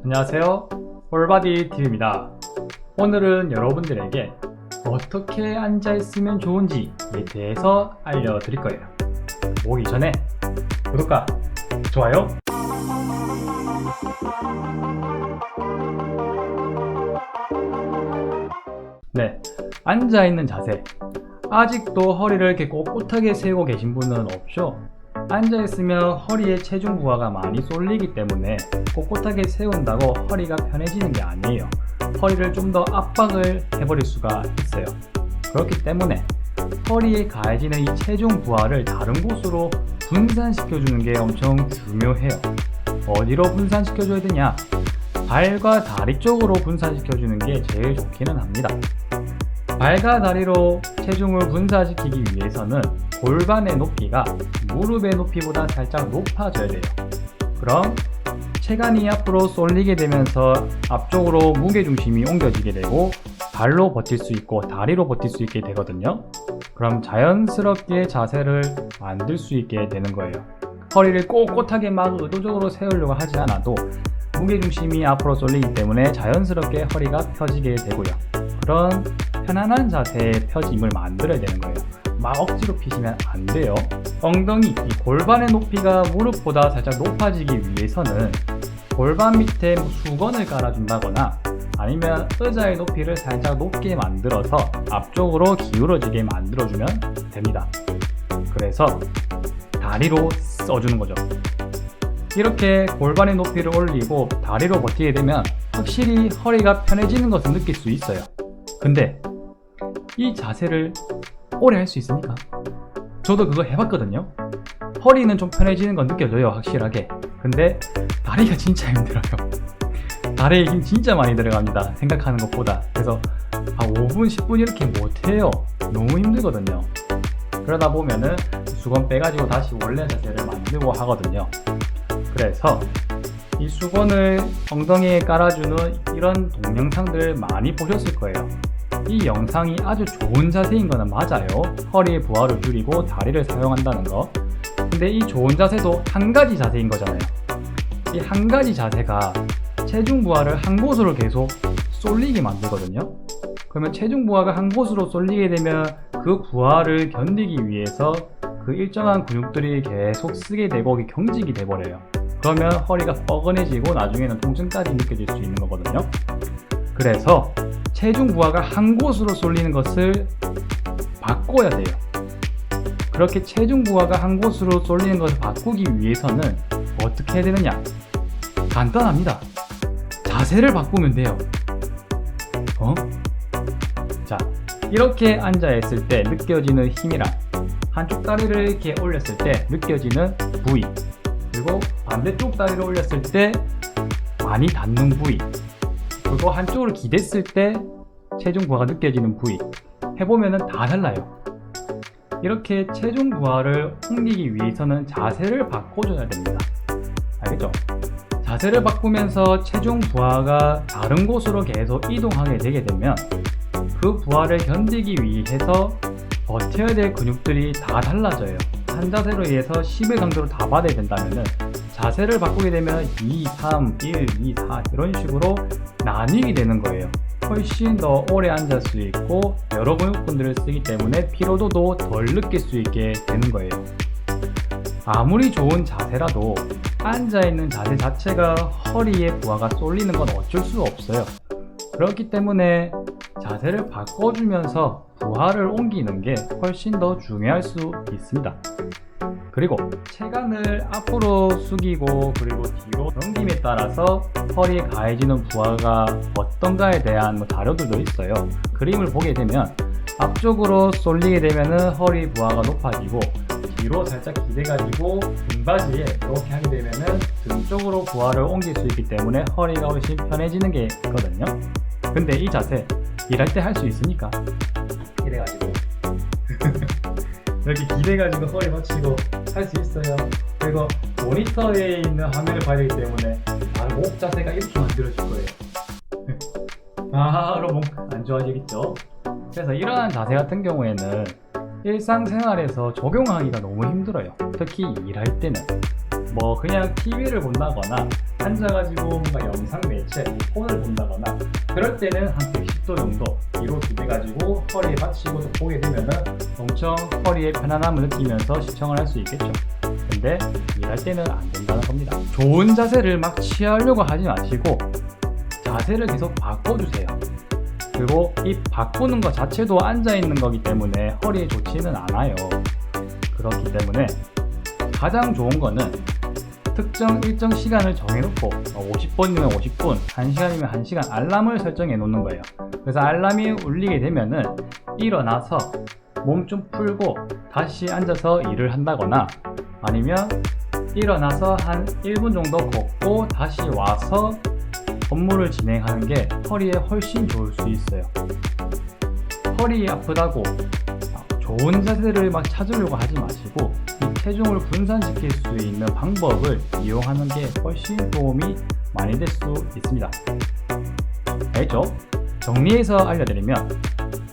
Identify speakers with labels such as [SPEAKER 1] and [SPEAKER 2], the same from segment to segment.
[SPEAKER 1] 안녕하세요, 홀바디 TV입니다. 오늘은 여러분들에게 어떻게 앉아있으면 좋은지에 대해서 알려드릴 거예요. 보기 전에 구독과 좋아요. 네, 앉아있는 자세. 아직도 허리를 이렇게 꼿꼿하게 세우고 계신 분은 없죠? 앉아있으면 허리에 체중 부하가 많이 쏠리기 때문에 꼿꼿하게 세운다고 허리가 편해지는 게 아니에요. 허리를 좀 더 압박을 해버릴 수가 있어요. 그렇기 때문에 허리에 가해지는 이 체중 부하를 다른 곳으로 분산시켜주는 게 엄청 중요해요. 어디로 분산시켜줘야 되냐? 발과 다리 쪽으로 분산시켜주는 게 제일 좋기는 합니다. 발과 다리로 체중을 분산시키기 위해서는 골반의 높이가 무릎의 높이보다 살짝 높아져야 돼요. 그럼 체간이 앞으로 쏠리게 되면서 앞쪽으로 무게중심이 옮겨지게 되고 발로 버틸 수 있고 다리로 버틸 수 있게 되거든요. 그럼 자연스럽게 자세를 만들 수 있게 되는 거예요. 허리를 꼿꼿하게 막 의도적으로 세우려고 하지 않아도 무게중심이 앞으로 쏠리기 때문에 자연스럽게 허리가 펴지게 되고요. 그런 편안한 자세의 펴짐을 만들어야 되는 거예요. 막 억지로 피시면 안 돼요. 엉덩이, 이 골반의 높이가 무릎보다 살짝 높아지기 위해서는 골반 밑에 수건을 깔아준다거나 아니면 의자의 높이를 살짝 높게 만들어서 앞쪽으로 기울어지게 만들어주면 됩니다. 그래서 다리로 써주는 거죠. 이렇게 골반의 높이를 올리고 다리로 버티게 되면 확실히 허리가 편해지는 것을 느낄 수 있어요. 근데 이 자세를 오래 할 수 있습니까? 저도 그거 해봤거든요. 허리는 좀 편해지는 건 느껴져요, 확실하게. 근데 다리가 진짜 힘들어요. 다리에 힘 진짜 많이 들어갑니다, 생각하는 것보다. 그래서 5분, 10분 이렇게 못해요. 너무 힘들거든요. 그러다 보면은 수건 빼가지고 다시 원래 자세를 만들고 하거든요. 그래서 이 수건을 엉덩이에 깔아주는 이런 동영상들을 많이 보셨을 거예요. 이 영상이 아주 좋은 자세인 거는 맞아요. 허리의 부하를 줄이고 다리를 사용한다는 거. 근데 이 좋은 자세도 한 가지 자세인 거잖아요. 이 한 가지 자세가 체중 부하를 한 곳으로 계속 쏠리게 만들거든요. 그러면 체중 부하가 한 곳으로 쏠리게 되면 그 부하를 견디기 위해서 그 일정한 근육들이 계속 쓰게 되고 경직이 돼버려요. 그러면 허리가 뻐근해지고 나중에는 통증까지 느껴질 수 있는 거거든요. 그래서 체중 부하가 한 곳으로 쏠리는 것을 바꿔야 돼요. 그렇게 체중 부하가 한 곳으로 쏠리는 것을 바꾸기 위해서는 어떻게 해야 되느냐? 간단합니다. 자세를 바꾸면 돼요. 자, 이렇게 앉아있을 때 느껴지는 힘이랑 한쪽 다리를 이렇게 올렸을 때 느껴지는 부위, 그리고 반대쪽 다리를 올렸을 때 많이 닿는 부위, 그리고 한쪽으로 기댔을 때 체중 부하가 느껴지는 부위 해보면은 다 달라요. 이렇게 체중 부하를 옮기기 위해서는 자세를 바꿔줘야 됩니다. 알겠죠? 자세를 바꾸면서 체중 부하가 다른 곳으로 계속 이동하게 되게 되면 그 부하를 견디기 위해서 버텨야 될 근육들이 다 달라져요. 한 자세로 인해서 10의 강도를 다 받아야 된다면은 자세를 바꾸게 되면 2, 3, 1, 2, 4 이런 식으로 나뉘게 되는 거예요. 훨씬 더 오래 앉을 수 있고 여러 근육분들을 쓰기 때문에 피로도도 덜 느낄 수 있게 되는 거예요. 아무리 좋은 자세라도 앉아있는 자세 자체가 허리에 부하가 쏠리는 건 어쩔 수 없어요. 그렇기 때문에 자세를 바꿔주면서 부하를 옮기는 게 훨씬 더 중요할 수 있습니다. 그리고 체간을 앞으로 숙이고 그리고 뒤로 넘김에 따라서 허리에 가해지는 부하가 어떤가에 대한 자료들도 있어요. 그림을 보게 되면 앞쪽으로 쏠리게 되면 허리 부하가 높아지고 뒤로 살짝 기대가지고 등받이에 이렇게 하게 되면 등 쪽으로 부하를 옮길 수 있기 때문에 허리가 훨씬 편해지는 게 있거든요. 근데 이 자세 일할 때 할 수 있습니까? 이래가지고 이렇게 기대가지고 허리 받치고 할 수 있어요. 그리고 모니터에 있는 화면을 봐야 되기 때문에 바로 목 자세가 이렇게 만들어질 거예요. 바로 목 안 좋아지겠죠? 그래서 이러한 자세 같은 경우에는 일상생활에서 적용하기가 너무 힘들어요. 특히 일할 때는 뭐 그냥 TV를 본다거나 앉아가지고 뭔가 영상 매체, 폰을 본다거나 그럴 때는 한 110도 정도 뒤로 기대가지고 허리에 받치고 또 보게 되면은 엄청 허리에 편안함을 느끼면서 시청을 할 수 있겠죠. 근데 일할 때는 안 된다는 겁니다. 좋은 자세를 막 취하려고 하지 마시고 자세를 계속 바꿔주세요. 그리고 이 바꾸는 것 자체도 앉아있는 거기 때문에 허리에 좋지는 않아요. 그렇기 때문에 가장 좋은 거는 특정 일정 시간을 정해놓고 50분이면 50분, 1시간이면 1시간 알람을 설정해 놓는 거예요. 그래서 알람이 울리게 되면은 일어나서 몸 좀 풀고 다시 앉아서 일을 한다거나 아니면 일어나서 한 1분 정도 걷고 다시 와서 업무를 진행하는 게 허리에 훨씬 좋을 수 있어요. 허리 아프다고 좋은 자세를 막 찾으려고 하지 마시고 이 체중을 분산시킬 수 있는 방법을 이용하는 게 훨씬 도움이 많이 될 수 있습니다. 알겠죠? 정리해서 알려드리면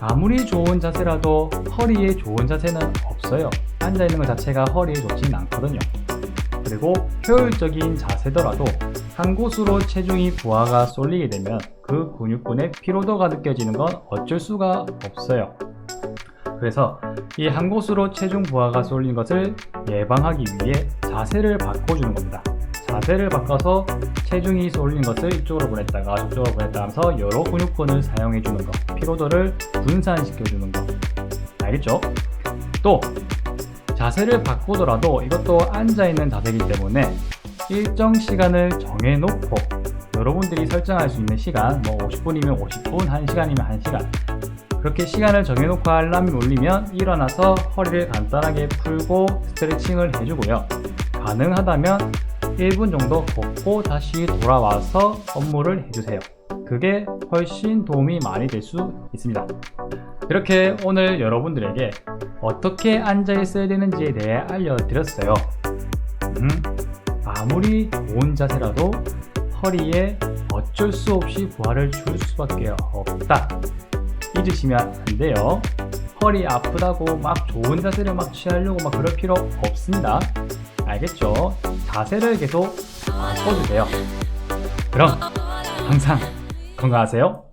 [SPEAKER 1] 아무리 좋은 자세라도 허리에 좋은 자세는 없어요. 앉아있는 것 자체가 허리에 좋지는 않거든요. 그리고 효율적인 자세더라도 한 곳으로 체중이 부하가 쏠리게 되면 그 근육군의 피로도가 느껴지는 건 어쩔 수가 없어요. 그래서 이 한 곳으로 체중 부하가 쏠린 것을 예방하기 위해 자세를 바꿔주는 겁니다. 자세를 바꿔서 체중이 쏠린 것을 이쪽으로 보냈다가 저쪽으로 보냈다 하면서 여러 근육군을 사용해주는 거, 피로도를 분산시켜주는 거. 알겠죠? 또 자세를 바꾸더라도 이것도 앉아있는 자세이기 때문에 일정 시간을 정해놓고 여러분들이 설정할 수 있는 시간, 뭐 50분이면 50분, 1시간이면 1시간 그렇게 시간을 정해놓고 알람이 울리면 일어나서 허리를 간단하게 풀고 스트레칭을 해주고요. 가능하다면 1분 정도 걷고 다시 돌아와서 업무를 해주세요. 그게 훨씬 도움이 많이 될 수 있습니다. 이렇게 오늘 여러분들에게 어떻게 앉아 있어야 되는지에 대해 알려드렸어요. 아무리 좋은 자세라도 허리에 어쩔 수 없이 부하를 줄 수밖에 없다. 잊으시면 안 돼요. 허리 아프다고 막 좋은 자세를 막 취하려고 막 그럴 필요 없습니다. 알겠죠? 자세를 계속 바꿔주세요. 그럼 항상 건강하세요.